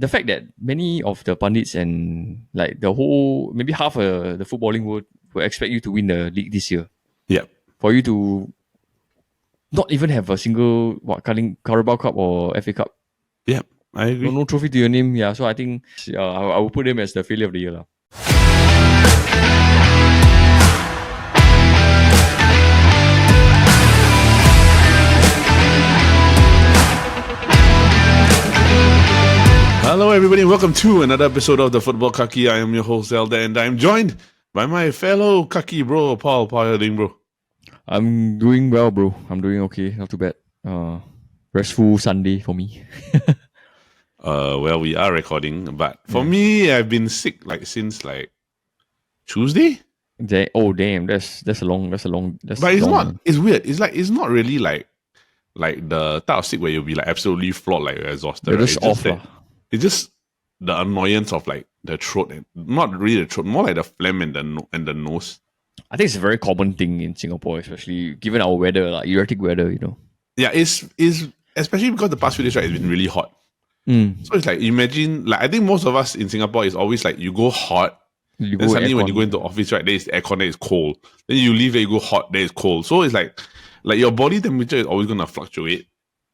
the fact that many of the pundits and like the whole, maybe half the footballing world will expect you to win the league this year. Yeah. For you to not even have a single Carabao Cup or FA Cup. Yeah, I agree. No trophy to your name. Yeah, so I think I will put them as the failure of the year lah. Hello everybody, welcome to another episode of the Football Kaki. I am your host Zelda and I'm joined by my fellow Kaki bro, Paul. How are you doing, bro? I'm doing well, bro. I'm doing okay, not too bad. Restful Sunday for me. Well, we are recording, but for me, I've been sick since Tuesday. Damn, that's a long. But it's long, not. man. It's weird. It's not really like the type of sick where you'll be absolutely flawed, you're exhausted. You're right? just off lah. It's just the annoyance of the throat, and not really the throat, more like the phlegm and the nose. I think it's a very common thing in Singapore, especially given our weather, like erratic weather, Yeah, it's especially because the past few days, right, it's been really hot. So it's imagine, I think most of us in Singapore is always you go hot, then suddenly when you go into office, right, there's aircon, then it's cold. Then you leave, then you go hot, then it's cold. So it's like your body temperature is always gonna fluctuate.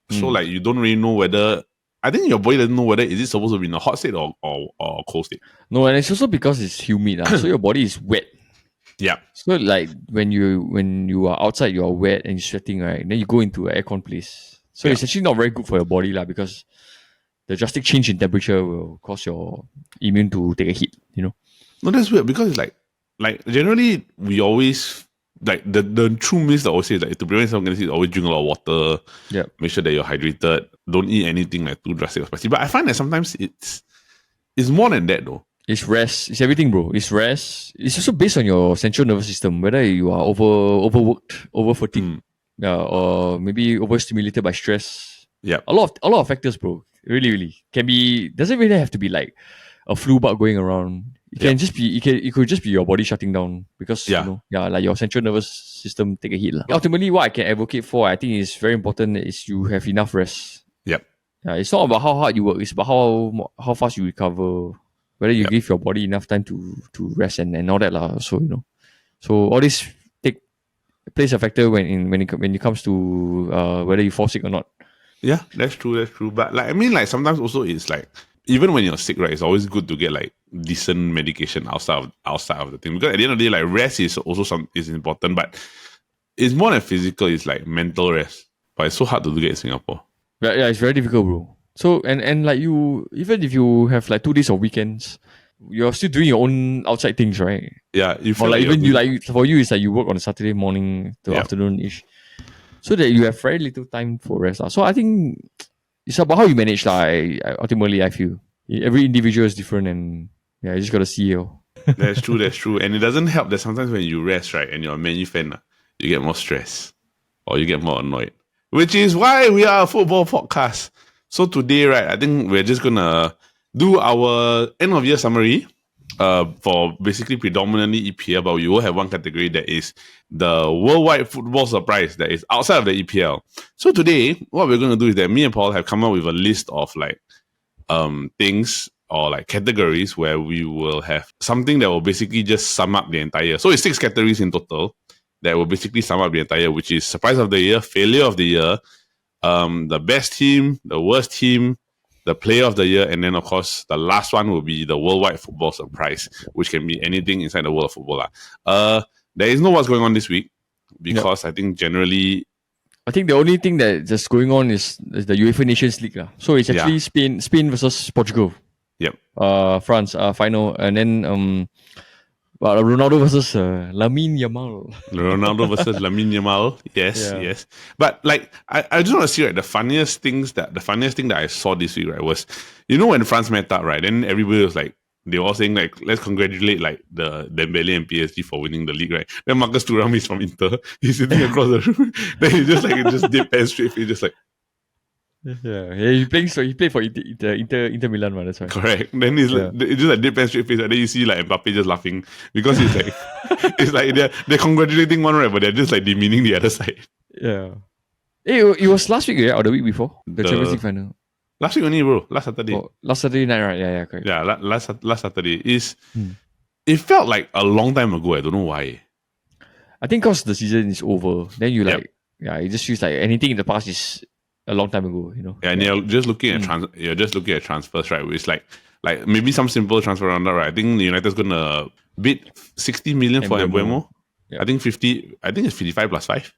So you don't really know whether, I think your body doesn't know whether is it supposed to be in a hot state or cold state. No, and it's also because it's humid, so your body is wet. Yeah. So when you are outside, you are wet and you're sweating, right? Then you go into an aircon place. So it's actually not very good for your body because the drastic change in temperature will cause your immune to take a hit, No, that's weird because it's generally we always the true myth that I always say is to prevent some disease, always drink a lot of water. Yeah. Make sure that you're hydrated. Don't eat anything too drastic or spicy. But I find that sometimes it's more than that though. It's rest. It's everything, bro. It's rest. It's also based on your central nervous system, whether you are overworked, over fatigued, or maybe overstimulated by stress. Yeah. A lot of factors, bro. Really can be. Doesn't really have to be like a flu bug going around. It can just be. It could just be your body shutting down because your central nervous system take a hit. Ultimately, what I can advocate for, I think is very important, is you have enough rest. Yep. It's not about how hard you work. It's about how fast you recover. Whether you give your body enough time to rest and all that lah. So so all this plays a factor when it comes to whether you fall sick or not. Yeah, that's true. But sometimes also it's even when you're sick, right, it's always good to get decent medication outside of the thing, because at the end of the day, rest is also is important, but it's more than physical. It's mental rest, but it's so hard to get in Singapore. Yeah, it's very difficult, bro. So and you, even if you have 2 days of weekends, you're still doing your own outside things, right? Yeah, you feel or for you, it's you work on a Saturday morning to afternoon ish, so that you have very little time for rest. So I think it's about how you manage. Ultimately, I feel every individual is different, and you just gotta see it. That's true. And it doesn't help that sometimes when you rest, right, and you're a Man U fan, you get more stressed or you get more annoyed, which is why we are a football podcast. So today, right, I think we're just gonna do our end of year summary for basically predominantly EPL, but we will have one category that is the worldwide football surprise that is outside of the EPL. So today, what we're gonna do is that me and Paul have come up with a list of things or categories where we will have something that will basically just sum up the entire. So it's 6 categories in total that will basically sum up the entire, which is surprise of the year, failure of the year, the best team, the worst team, the player of the year, and then of course the last one will be the worldwide football surprise, which can be anything inside the world of football. There is no what's going on this week because I think generally, I think the only thing that's just going on is the UEFA Nations League. So it's actually Spain versus Portugal. Yep. France final, and then Ronaldo versus Lamine Yamal. Ronaldo versus Lamine Yamal. Yes. But I just want to see, the funniest thing that I saw this week, right, was when France met up, right, then everybody was they were all saying let's congratulate the Dembele and PSG for winning the league, right? Then Marcus Thuram is from Inter. He's sitting across the room. Then he just just dip and straight face, just he played for Inter Milan, man. That's right. Correct. Then it's just dip and straight face, and then you see Mbappe just laughing because he's it's they're congratulating one, right, but they're just demeaning the other side. Yeah. It was last week, right, or the week before the Champions League final. Last week only, bro. Last Saturday. Oh, last Saturday night, right? Yeah, correct. Yeah, last Saturday. It felt like a long time ago. I don't know why. I think because the season is over, then you Yep. like, yeah, it just feels like anything in the past is a long time ago, you know. Yeah, and you're just looking at transfers, right? Which like maybe some simple transfer around that, right? I think United's gonna bid 60 million for Embuemo. Yeah. I think 50. I think it's 55 plus 5.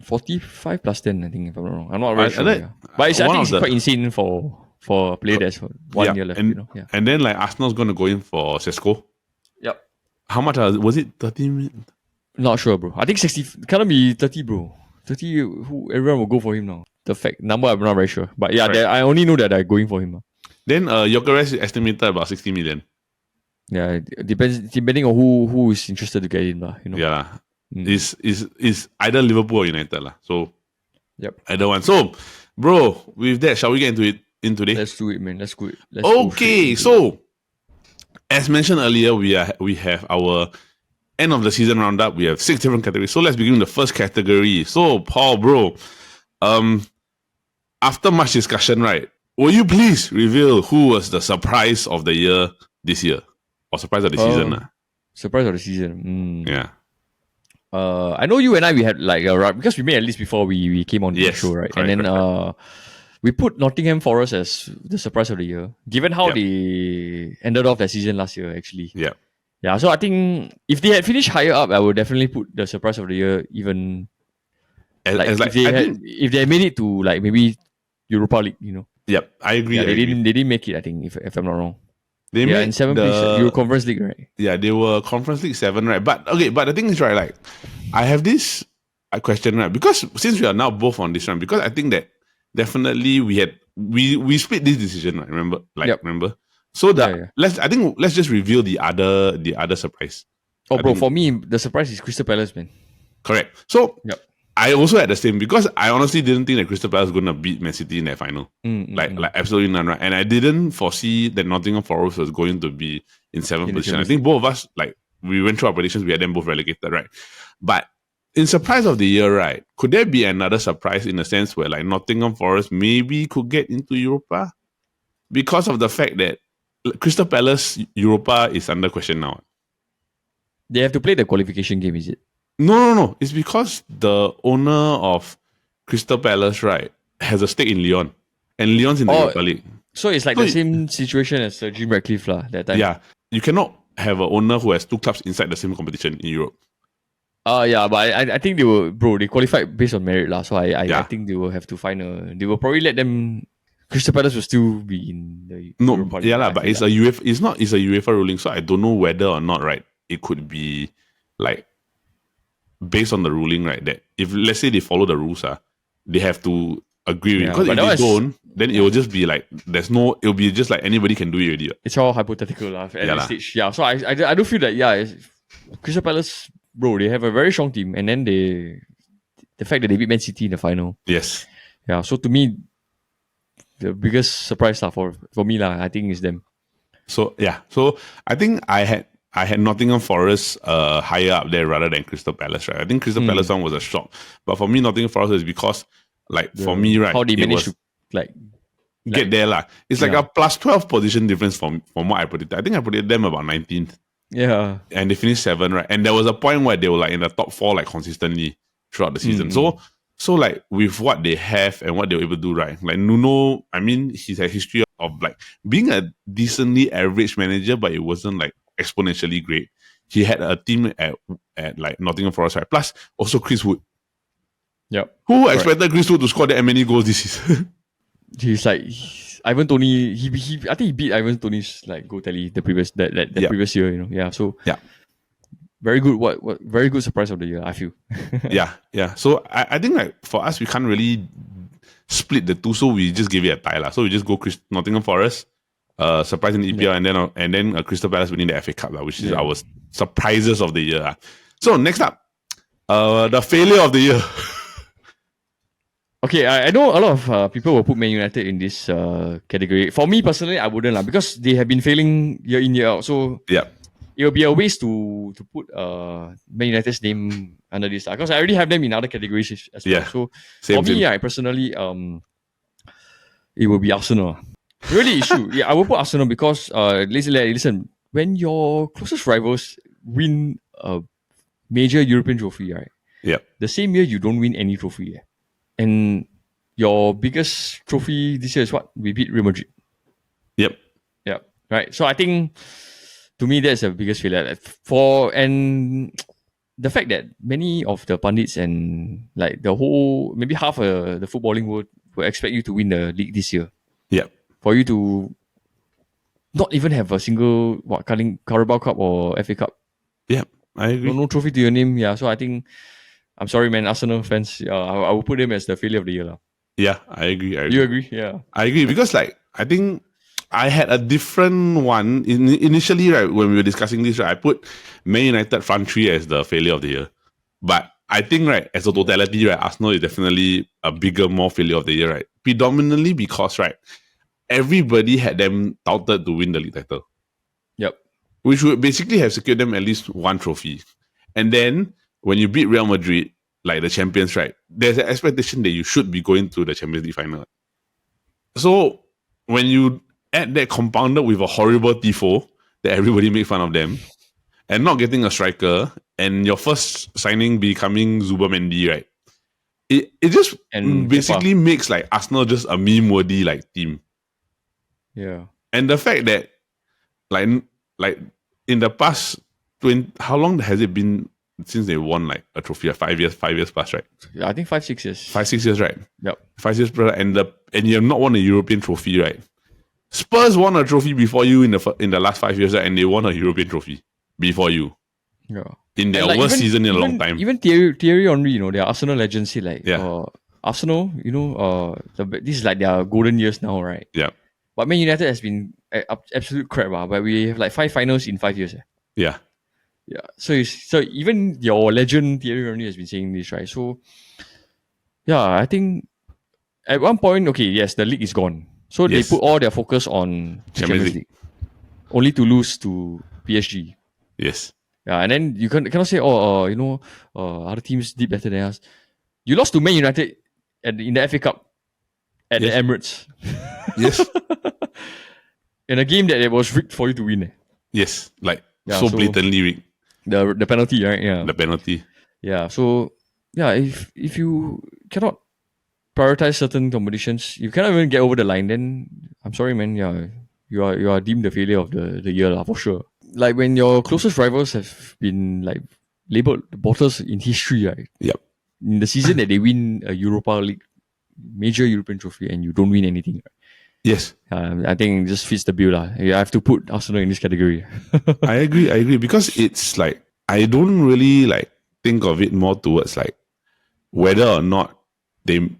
45 plus 10, I think, if I'm not wrong. I'm not very sure. that- Yeah. But I one think of it's the- quite insane for a player that's 1 year left, and, you know. Yeah. and then like Arsenal's gonna go in for Sesko. Yep. How much was it? 30 million? Not sure, bro. I think 60 cannot be 30, bro. 30, everyone will go for him now. The fact number, I'm not very sure. But yeah, Right. I only know that they're going for him. Then Gyökeres is estimated about 60 million. Yeah, it depends depending on who is interested to get in, you know. Yeah. Is either Liverpool or United. So Yep. either one. So, bro, with that, shall we get into it in today? Let's do it, man. Let's go. Okay, so as mentioned earlier, we have our end of the season roundup. We have 6 different categories. So let's begin with the first category. So, Paul, bro, after much discussion, right? Will you please reveal who was the surprise of the year this year, or surprise of the season? Surprise of the season. Yeah. I know you and I we had like because we made a list before we came on the show, right? Correct, and then we put Nottingham Forest as the surprise of the year, given how they ended off their season last year. Actually, yeah. So I think if they had finished higher up, I would definitely put the surprise of the year even. If they had made it to like maybe Europa League, you know. Yep, I agree. Yeah, they didn't make it. I think if I'm not wrong. They made in 7th place, Euro Conference League, right? Yeah, they were Conference League 7, right? But the thing is, right, like, I have this question, right? Because since we are now both on this one, because I think that definitely we split this decision, right? Remember? Remember? So let's just reveal the other surprise. For me, the surprise is Crystal Palace, man. Correct. So I also had the same, because I honestly didn't think that Crystal Palace was going to beat Man City in that final. Like absolutely none, right? And I didn't foresee that Nottingham Forest was going to be in 7th position. I think both of us, like, we went through our predictions, we had them both relegated, right? But in surprise of the year, right, could there be another surprise in the sense where like Nottingham Forest maybe could get into Europa? Because of the fact that Crystal Palace Europa is under question now. They have to play the qualification game, is it? No. It's because the owner of Crystal Palace, right, has a stake in Lyon. And Lyon's in the Europa League. So it's like the same situation as Jim Ratcliffe that time. Yeah. You cannot have an owner who has 2 clubs inside the same competition in Europe. Yeah, but I think they qualified based on merit. So I think they will have to find they will probably let them. Crystal Palace will still be in the Europa League. But it's a UEFA ruling, so I don't know whether or not, right, it could be like based on the ruling, right, that if let's say they follow the rules, they have to agree with it. Because if they don't, then it will just be like it'll be just like anybody can do it already. It's all hypothetical at this stage. Yeah. So I do feel that Crystal Palace, bro, they have a very strong team, and then the fact that they beat Man City in the final. Yes. Yeah. So to me, the biggest surprise for me I think is them. So I think I had Nottingham Forest higher up there rather than Crystal Palace, right? I think Crystal Palace one was a shock. But for me, Nottingham Forest is because, like, for me, right, how they managed to get there. It's like a plus 12 position difference from what I predicted. I think I predicted them about 19th. Yeah. And they finished 7th, right? And there was a point where they were like in the top 4 like consistently throughout the season. So like with what they have and what they were able to do, right? Like Nuno, I mean, he's a history of like being a decently average manager, but it wasn't like exponentially great. He had a team at like Nottingham Forest, right? Plus also Chris Wood. Yep. Who expected Chris Wood to score that many goals this season? He's like Ivan Toney. I think he beat Ivan Toney's like goal tally the previous previous year. You know, yeah. So very good. What very good surprise of the year, I feel. yeah. So I think like for us, we can't really split the two, so we just give it a tie. So we just go Nottingham Forest, surprise in the EPL, and then Crystal Palace winning the FA Cup, which is our surprises of the year. So next up, the failure of the year. Okay, I know a lot of people will put Man United in this category. For me personally, I wouldn't because they have been failing year in year out. So it will be a waste to put Man United's name under this because I already have them in other categories as well. So for me, I personally it will be Arsenal. Really, it's true. Yeah, I will put Arsenal because listen, when your closest rivals win a major European trophy, right? Yep. The same year you don't win any trophy, and your biggest trophy this year is what? We beat Real Madrid. Yep. Yeah, right. So I think to me that's the biggest failure. And the fact that many of the pundits and like the whole maybe half the footballing world will expect you to win the league this year. Yep. For you to not even have a single Carabao Cup or FA Cup. Yep. I agree. No trophy to your name. Yeah. So I think I'm sorry, man. Arsenal fans. I will put them as the failure of the year, lah. Yeah, I agree. You agree? Yeah. I agree because like I think I had a different one initially, right? When we were discussing this, right, I put Man United front three as the failure of the year. But I think, right, as a totality, right, Arsenal is definitely a bigger, more failure of the year, right? Predominantly because, right, everybody had them touted to win the league title. Yep. Which would basically have secured them at least one trophy. And then when you beat Real Madrid, like the champions, right, there's an expectation that you should be going to the Champions League final. So when you add that compounded with a horrible tifo that everybody make fun of them, and not getting a striker, and your first signing becoming Zubermendi, right? It just basically makes like Arsenal just a meme-worthy like team. Yeah. And the fact that like in the past 20, how long has it been since they won like a trophy? 5 years plus, right? Yeah, I think 5-6 years. 5-6 years, right? Yep. 5 years plus, and you have not won a European trophy, right? Spurs won a trophy before you in the last 5 years, right? And they won a European trophy before you. Yeah. In their worst season in a long time. Even Thierry Henry, their Arsenal legends say like, Arsenal, this is like their golden years now, right? Yeah. But Man United has been absolute crap, but we have like 5 finals in 5 years. Yeah. Yeah. So even your legend Thierry Henry has been saying this, right? So yeah, I think at one point, okay, yes, the league is gone. So they put all their focus on Champions League. Only to lose to PSG. Yes. Yeah, and then you cannot say, other teams did better than us. You lost to Man United in the FA Cup at the Emirates. Yes. In a game that it was rigged for you to win. Yes, so blatantly rigged. The penalty, right? Yeah. The penalty. Yeah. So yeah, if you cannot prioritize certain competitions, you cannot even get over the line, then I'm sorry, man. Yeah, you are deemed the failure of the year, for sure. Like when your closest rivals have been like labeled the bottlers in history, right? Yep. In the season that they win a Europa League, major European trophy, and you don't win anything, right? Yes. I think it just fits the bill. You have to put Arsenal in this category. I agree. Because it's like, I don't really like think of it more towards like whether or not they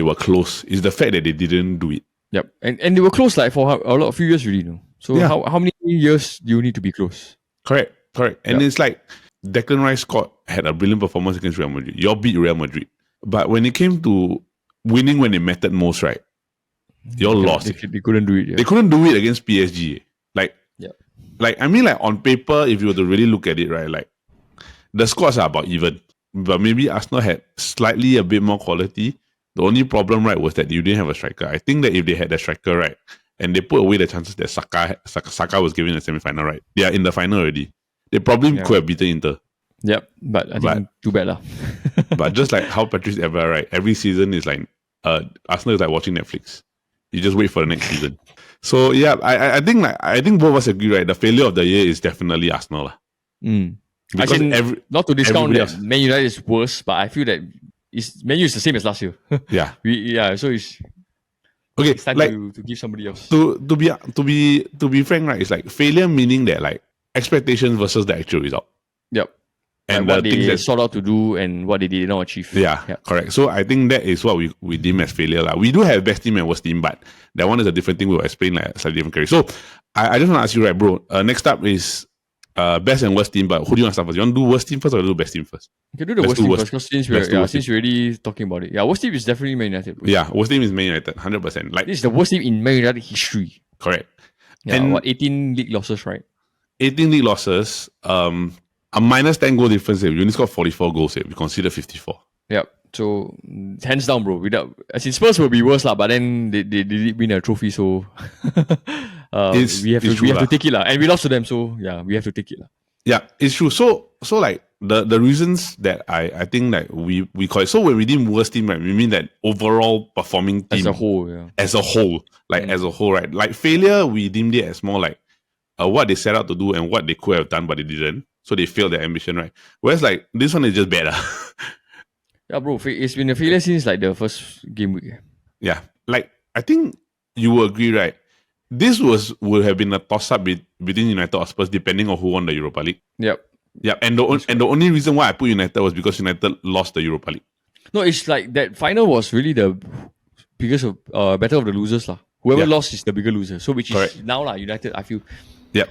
were close. It's the fact that they didn't do it. Yep. And they were close like for a few years really. So how many years do you need to be close? Correct. And it's like Declan Rice had a brilliant performance against Real Madrid. You all beat Real Madrid. But when it came to winning when it mattered most, right? You all lost. They couldn't do it. Yeah. They couldn't do it against PSG. On paper, if you were to really look at it, right, like the scores are about even. But maybe Arsenal had slightly a bit more quality. The only problem, right, was that you didn't have a striker. I think that if they had a striker, right, and they put away the chances that Saka was given a semi-final, right, they are in the final already. They probably could have beaten Inter. Yep, but I think too bad lah. But just like how Patrice ever, right, every season is like Arsenal is like watching Netflix. You just wait for the next season. So yeah, I think both of us agree, right? The failure of the year is definitely Arsenal. Because not to discount that Man United is worse, but I feel that Man U is the same as last year. So it's okay. It's time to give somebody else. To be frank, right? It's like failure meaning that like expectations versus the actual result. Yep. And what they sought out to do and what they did not achieve. Yeah, correct. So I think that is what we deem as failure. We do have best team and worst team, but that one is a different thing. We'll explain like slightly different category. So I just want to ask you, right, bro, next up is best and worst team, but who do you want to start first? You want to do worst team first or do best team first? You can do the worst team first, because since we're already talking about it. Yeah, worst team is definitely Man United. Bro. Yeah, worst team is Man United, 100%. Like, this is the worst team in Man United history. Correct. Yeah, and 18 league losses, right? 18 league losses, a minus 10 goal difference. You only scored 44 goals. We consider 54. Yep. So hands down, bro. Without as in Spurs will be worse lah, but then they did win a trophy, so It's we true have to lah. take it lah, and we lost to them, so yeah, we have to take it lah. Yeah, it's true. So like the reasons that I think that we call it, so when we deem worst team, right, we mean that overall performing team As a whole, yeah. as a whole, right? Like failure, we deemed it as more like what they set out to do and what they could have done, but they didn't. So they failed their ambition, right? Whereas like this one is just better. Yeah, bro. It's been a failure since like the first game week. Yeah, like I think you will agree, right? This would have been a toss up between United or Spurs, depending on who won the Europa League. Yep. Yeah, and the only reason why I put United was because United lost the Europa League. No, it's like that final was really the biggest of better of the losers lah. Whoever lost is the bigger loser. So which is now lah, United. I feel. Yep.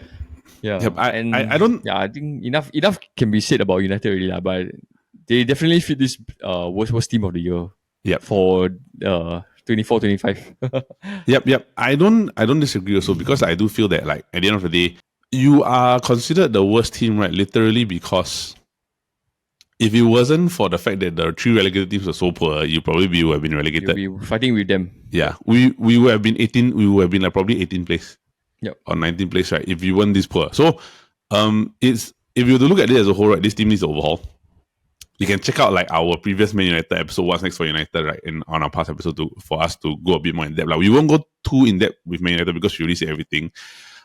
Yeah. Yep. I don't. Yeah, I think enough can be said about United really lah, but they definitely fit this worst team of the year. Yep. For 24-25. Yep. I don't disagree also, because I do feel that like at the end of the day, you are considered the worst team, right? Literally because if it wasn't for the fact that the 3 relegated teams were so poor, you probably would have been relegated. You'll be fighting with them. Yeah, we would have been 18. We would have been like probably 18th place. Yep. Or 19th place, right? If you weren't this poor. So, it's if you were to look at it as a whole, right? This team needs to overhaul. You can check out like our previous Man United episode, What's Next for United, right? And on our past episode for us to go a bit more in depth. Like we won't go too in depth with Man United because we already said everything.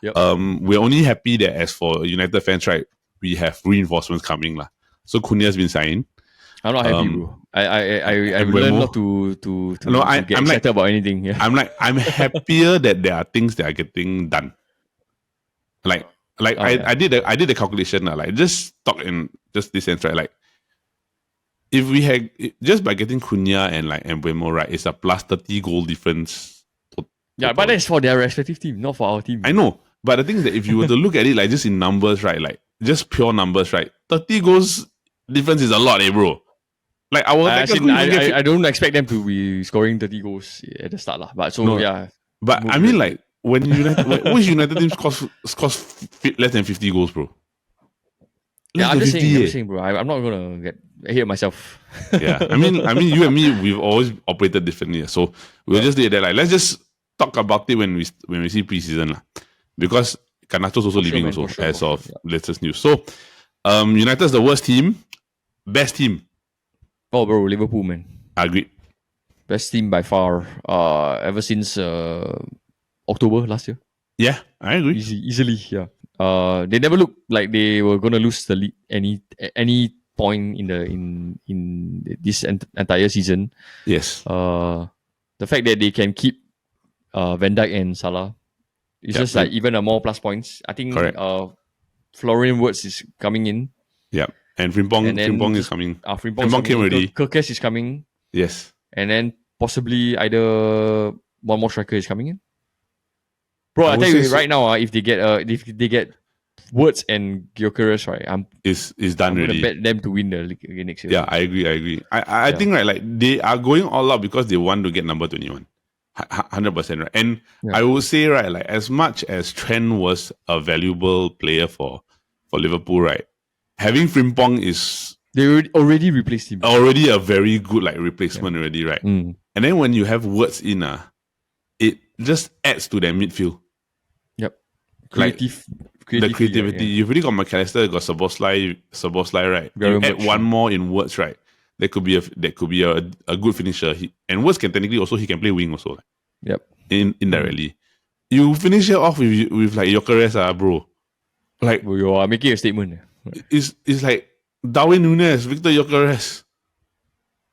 Yep. We're only happy that as for United fans, right, we have reinforcements coming lah. So Cunha's been signed. I'm not happy, bro. I learned not to get excited about anything. Yeah. I'm happier that there are things that are getting done. I did the calculation lah. Like just talk in just this sense, right? Like if we had just by getting Cunha and like Mbeumo, right, it's a plus 30 goal difference. Yeah, but that's for their respective team, not for our team. I know, but the thing is that if you were to look at it like just in numbers, right, like just pure numbers, right, 30 goals difference is a lot, bro. Like I don't expect them to be scoring 30 goals at the start lah. But so no, yeah. But I mean, like when United, which United team scores less than 50 goals, bro? I'm just saying, bro. I'm not gonna get ahead of myself. Yeah, I mean, you and me, we've always operated differently. So we'll just do that. Like, let's just talk about it when we see preseason, lah. Because Canacho's also leaving as of latest news. So, United's the worst team, best team. Oh, bro, Liverpool, man. Agreed. Best team by far. Ever since October last year. Yeah, I agree. Easily, yeah. They never looked like they were gonna lose the league any point in this entire season. Yes. The fact that they can keep Van Dijk and Salah is just like even a more plus points. I think Florian Wirtz is coming in. Yeah. And Frimpong is coming. Frimpong came already. Kirkes is coming. Yes. And then possibly either one more striker is coming in. Bro, I tell you right now, if they get Wirtz and Gyökeres, right, is done already. I'm gonna bet them to win the league again next year. Yeah, I agree. I think right, like they are going all out because they want to get number 21. 100%, right? And I would say, right, like as much as Trent was a valuable player for Liverpool, right, having Frimpong is they already replaced him. Already a very good like replacement already, right? And then when you have Wirtz in, it just adds to their midfield. Yep. The creativity. You've already got McAllister, got Szoboszlai, right? Very you add one more in Wirtz, right? That could be a good finisher. And Wirtz can technically also he can play wing also. Like, yep. Indirectly. You finish it off with like Gyökeres, bro. Like you are making a statement. It's like Darwin Núñez, Victor Gyökeres.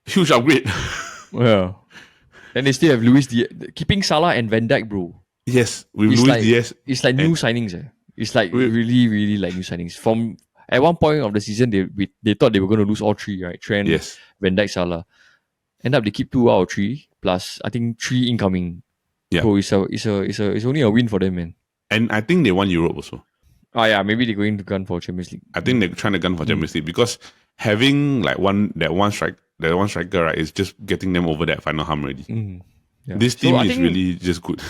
Huge upgrade. Yeah. And they still have Luis Diaz. Keeping Salah and Van Dijk, bro. Yes, with Luis Diaz. It's like new signings. It's like really, really like new signings. From at one point of the season, they thought they were going to lose all 3, right? Trent, Van Dijk, Salah. End up they keep 2 out of 3 plus I think 3 incoming. Yeah. So it's only a win for them, man. And I think they won Europe also. Oh yeah, maybe they're going to gun for Champions League. I think they're trying to gun for Champions League because having like one striker, right, is just getting them over that final hump already. Yeah. This team is really just good.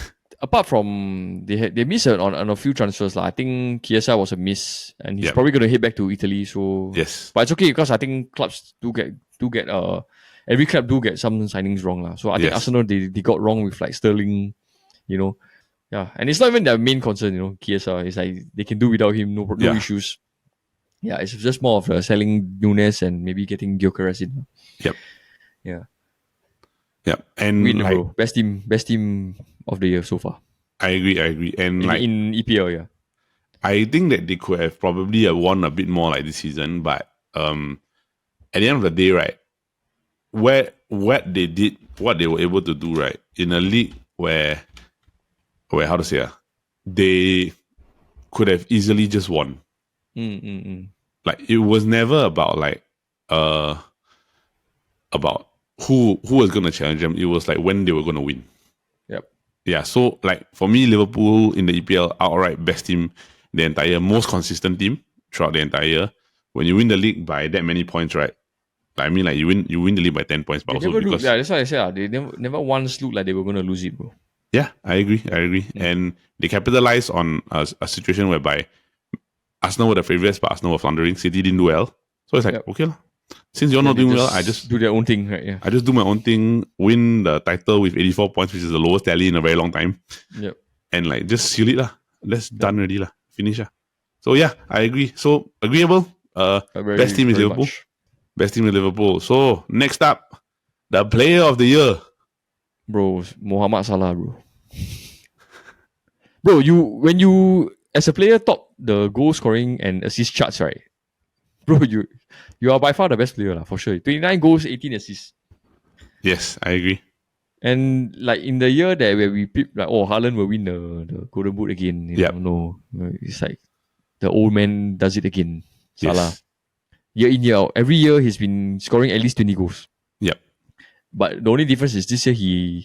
Apart from they missed on a few transfers, I think Chiesa was a miss, and he's probably going to head back to Italy. So yes, but it's okay because I think clubs do get every club do get some signings wrong lah. So I think Yes. Arsenal they got wrong with like Sterling, you know. Yeah, and it's not even their main concern, you know. KSR, it's like they can do without him, no Yeah. issues. Yeah, it's just more of selling Nunes and maybe getting Gyökeres in. Yep. Yeah, Yep. And win, like, bro. Best team of the year so far. I agree. And like, in EPL, yeah. I think that they could have probably won a bit more like this season, but at the end of the day, right, what they were able to do, right, in a league where how to say, they could have easily just won. Like, it was never about like about who was gonna challenge them. It was like when they were gonna win. Yep. Yeah, so like for me, Liverpool in the EPL outright best team, the entire most consistent team throughout the entire year. When you win the league by that many points, right? I mean, like you win the league by 10 points, but They also never because that's why I said they never once looked like they were gonna lose it, bro. yeah, I agree, and they capitalized on a situation whereby Arsenal were the favourites, but Arsenal were floundering. City didn't do well, so it's like okay lah. Since you're not doing well, I just do their own thing, right? Yeah. I just do my own thing, win the title with 84 points, which is the lowest tally in a very long time. Yep. And like just seal it lah. That's done already lah. Finish lah. So yeah, I agree. So agreeable. Best team is Liverpool. Much. Best team is Liverpool. So next up, the player of the year. Bro, Mohamed Salah, bro. Bro, when you as a player top the goal scoring and assist charts, right? Bro, you are by far the best player lah, for sure. 29 goals, 18 assists. Yes, I agree. And like in the year that where we peep like, oh, Haaland will win the Golden Boot again. Yep. No, it's like the old man does it again. Salah. Yes. Year in, year out. Every year he's been scoring at least 20 goals. Yep. But the only difference is this year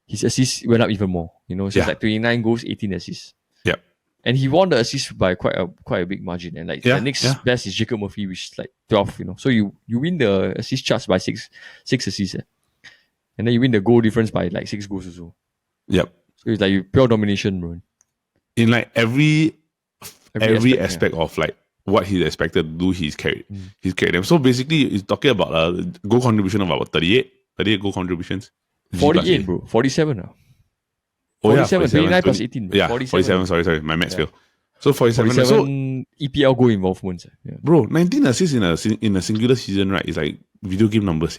his assists went up even more. So it's like 29 goals, 18 assists. Yep. And he won the assist by quite a big margin. And like the next best is Jacob Murphy, which is like 12, So you win the assist charts by six assists. And then you win the goal difference by like 6 goals or so. Yep. So it's like pure domination, bro. In like every aspect of like what he's expected to do, he's carried them. So basically, he's talking about a goal contribution of about 38 goal contributions. 48, bro. 47 now. Oh, 47, 29 plus 18. Yeah, 47. Sorry. My maths failed. So 47. 47 so, EPL goal involvements. Yeah. Bro, 19 assists in a singular season, right? It's like video game numbers.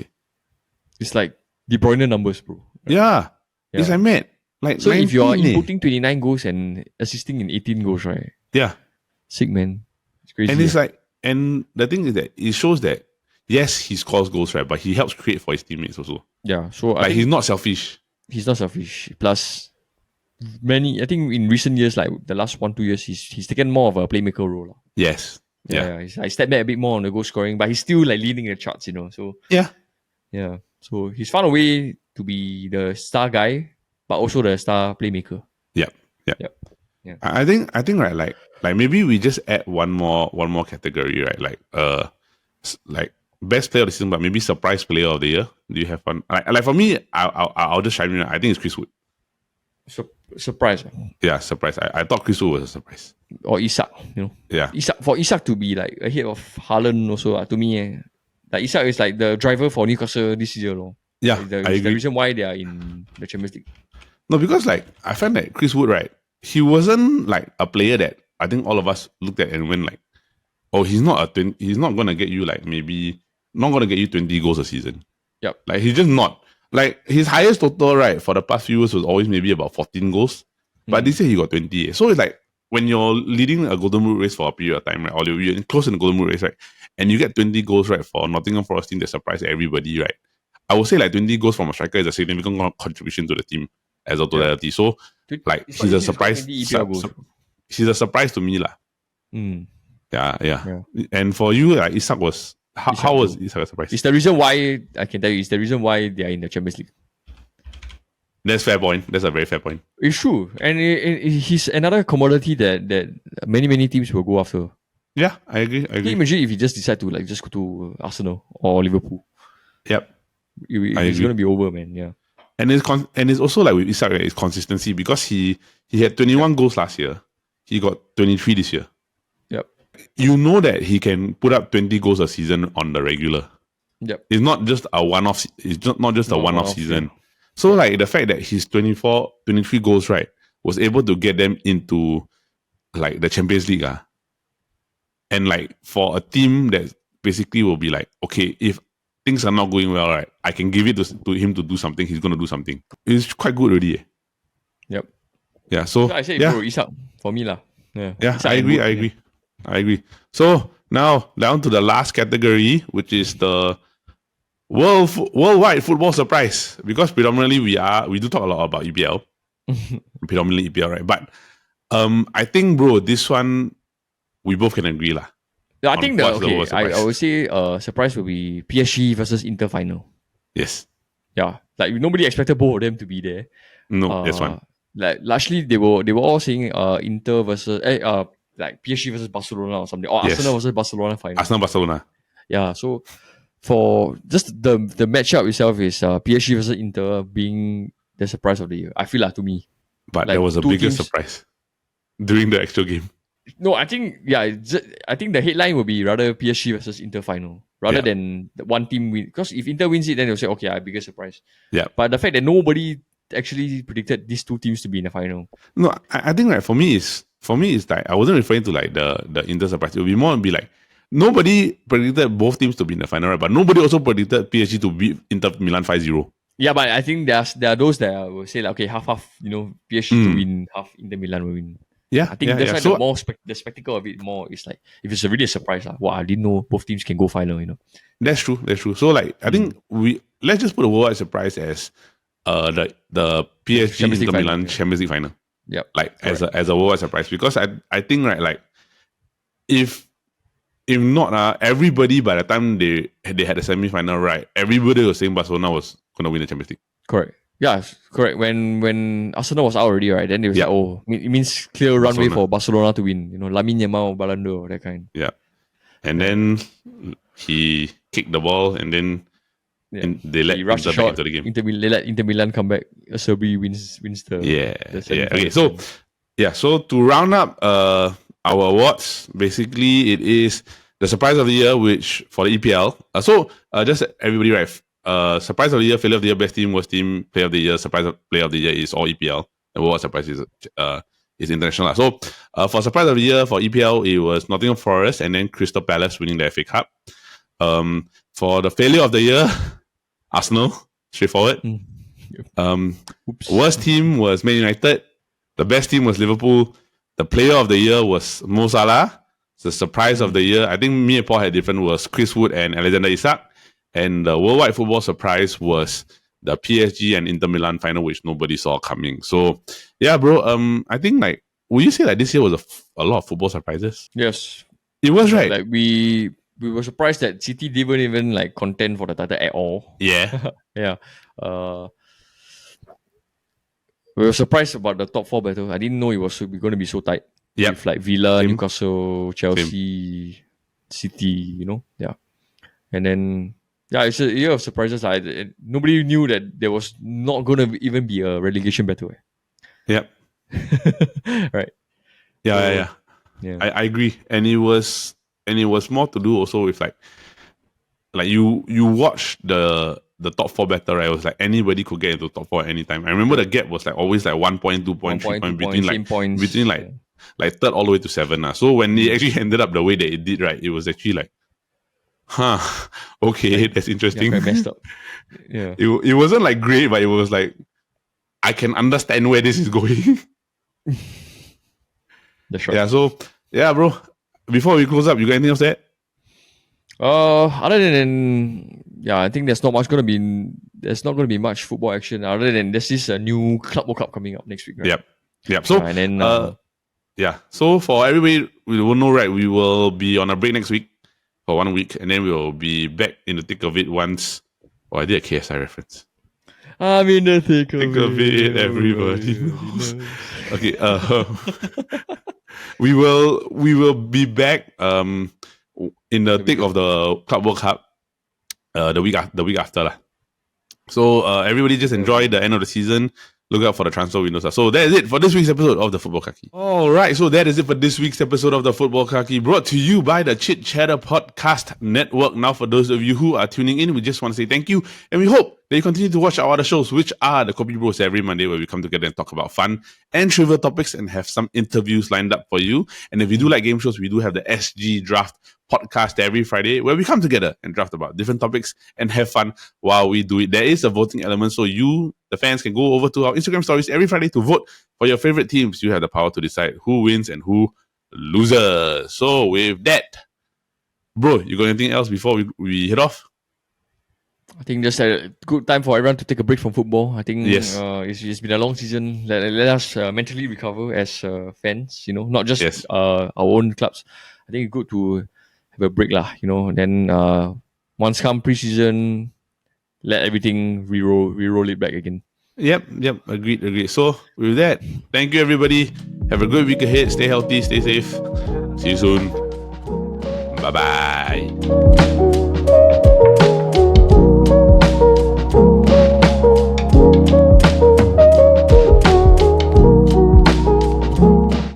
It's like De Bruyne numbers, bro. Yeah. It's like mad. Like, so if you are inputting 29 goals and assisting in 18 goals, right? Yeah. Sick, man. It's crazy. And it's like, and the thing is that it shows that yes, he scores goals, right? But he helps create for his teammates also. Yeah. So like he's not selfish. He's not selfish. Plus, I think in recent years, like the last 1-2 years, he's taken more of a playmaker role. Yes. Yeah. I stepped back a bit more on the goal scoring, but he's still like leading the charts, So yeah. So he's found a way to be the star guy, but also the star playmaker. Yep. Yeah. I think right, like maybe we just add one more category, right? Like best player of the season, but maybe surprise player of the year. Do you have one? Like for me, I'll just chime in. I think it's Chris Wood. Surprise. Yeah, surprise. I thought Chris Wood was a surprise. Or Isak, Yeah. Isak to be like ahead of Haaland also, to me, like Isak is like the driver for Newcastle this year, Yeah, like I agree. The reason why they are in the Champions League. No, because like I find that Chris Wood, right? He wasn't like a player that I think all of us looked at and went like, oh, he's not gonna get you like maybe not gonna get you 20 goals a season. Yep. Like he's just not. Like his highest total, right, for the past few years was always maybe about 14 goals. But this year he got 20. So it's like when you're leading a Golden Boot race for a period of time, right, or you're close in the Golden Boot race, right, and you get 20 goals, right, for Nottingham Forest team that surprised everybody, right? I would say like 20 goals from a striker is a significant contribution to the team as a totality. Yeah. So like he's a surprise. She's a surprise to me, lah. Yeah. And for you, like Isak was how was Isak a surprise? It's the reason why I can tell you. It's the reason why they are in the Champions League. That's fair point. That's a very fair point. It's true, and he's another commodity that many teams will go after. Yeah, I agree. Can you imagine if he just decide to just go to Arsenal or Liverpool? Yep, it's gonna be over, man. Yeah. And it's also like with Isak, right, it's consistency because he had 21 goals last year. He got 23 this year. Yep. You know that he can put up 20 goals a season on the regular. Yep. It's not just a one-off. It's not just a one-off season. Yeah. So like the fact that his 24, 23 goals, right, was able to get them into like the Champions League, and like for a team that basically will be like, okay, if things are not going well, right, I can give it to him to do something. He's gonna do something. It's quite good already. Yep. Yeah. So I say, yeah, bro, Isak for me lah. Yeah. I agree. I agree. So now down to the last category, which is the worldwide football surprise. Because predominantly we do talk a lot about EPL, predominantly EPL, right? But I think, bro, this one we both can agree lah. Yeah, I think I would say surprise will be PSG versus Inter final. Yes. Yeah, like nobody expected both of them to be there. No, that's one. Like largely they were all saying Inter versus like PSG versus Barcelona or something, or Arsenal versus Barcelona final. Arsenal Barcelona. Yeah, so for just the matchup itself is PSG versus Inter being the surprise of the year. I feel like to me. But there was a bigger surprise during the actual game. No, I think I think the headline will be rather PSG versus Inter final rather than the one team win. Because if Inter wins it, then they'll say okay, a bigger surprise. Yeah. But the fact that nobody actually predicted these two teams to be in the final. No, I think right for me it's like I wasn't referring to like the Inter surprise. It would be more be like nobody predicted both teams to be in the final, right? But nobody also predicted PSG to beat Inter Milan 5-0. Yeah, but I think there are those that will say like okay, half, PSG to win, half Inter Milan will win. Yeah, I think that's why the spectacle of it more is like if it's really a surprise, wow, I didn't know both teams can go final, That's true. So like I think let's just put a worldwide surprise as the PSG Inter Milan Champions League final. Yep. Like as a worldwide surprise. Because I think right, like if not everybody by the time they had the semi-final, right, everybody was saying Barcelona was gonna win the Champions League. Correct. Yeah, correct. When Arsenal was out already, right? Then they was like, oh, it means clear runway for Barcelona to win. Lamine Yamal, Ballon d'Or, that kind. Yeah, and then he kicked the ball, and then they let Inter back into the game. They let Inter Milan come back. Serbi wins the Okay, so to round up our awards, basically it is the surprise of the year, which for the EPL. Just everybody, right? Surprise of the year, failure of the year, best team, worst team, player of the year, surprise of player of the year is all EPL. And what surprise is international. So for surprise of the year for EPL, it was Nottingham Forest and then Crystal Palace winning the FA Cup. For the failure of the year, Arsenal, straightforward. Worst team was Man United. The best team was Liverpool. The player of the year was Mo Salah. The surprise of the year, I think me and Paul had different, was Chris Wood and Alexander Isak. And the worldwide football surprise was the PSG and Inter Milan final, which nobody saw coming. So, yeah, bro. I think like, would you say like this year was a lot of football surprises? Yes, it was, right. Like we were surprised that City didn't even like contend for the title at all. Yeah, yeah. We were surprised about the top four battle. I didn't know it was going to be so tight. Yeah, with like Villa, Newcastle, Chelsea, City. Yeah, and then. Yeah, it's a year of surprises. Nobody knew that there was not going to even be a relegation battle. Yep. Right. Yeah. I agree, and it was more to do also with like you watch the top four battle, right? It was like anybody could get into top four at any time. I remember the gap was like always like 1 point, 2 point, 3 point between like third all the way to 7. So when it actually ended up the way that it did, right, it was actually like, okay, that's interesting. Yeah, messed up. Yeah. It wasn't like great, but it was like I can understand where this is going. That's right. Yeah, so bro. Before we close up, you got anything else to add? Other than I think there's not going to be much football action other than there's this new Club World Cup coming up next week, right? Yep. So and then so for everybody, we will know, right? We will be on a break next week for 1 week, and then we will be back in the thick of it once. I did a KSI reference. I'm in the thick of it. Everybody knows. Okay. We will be back in the thick of the Club World Cup the week after lah. So everybody just enjoy the end of the season. look out for the transfer windows. So that is it for this week's episode of the Football Kaki. All right, so that is it for this week's episode of the Football Kaki, brought to you by the Chit Chatter Podcast Network. Now, for those of you who are tuning in, we just want to say thank you, and we hope that you continue to watch our other shows, which are the Copy Bros every Monday, where we come together and talk about fun and trivial topics and have some interviews lined up for you. And if you do like game shows, we do have the SG Draft podcast every Friday, where we come together and draft about different topics and have fun while we do it. There is a voting element, so you, the fans, can go over to our Instagram stories every Friday to vote for your favorite teams. You have the power to decide who wins and who loses. So with that, bro, you got anything else before we head off? I think just a good time for everyone to take a break from football. I think Yes. It's been a long season. Let us mentally recover as fans, not just Yes. our own clubs. I think it's good to have a break lah, Then once come preseason, let everything re-roll it back again. Yep. Agreed. So with that, thank you everybody. Have a good week ahead. Stay healthy, stay safe. See you soon. Bye-bye.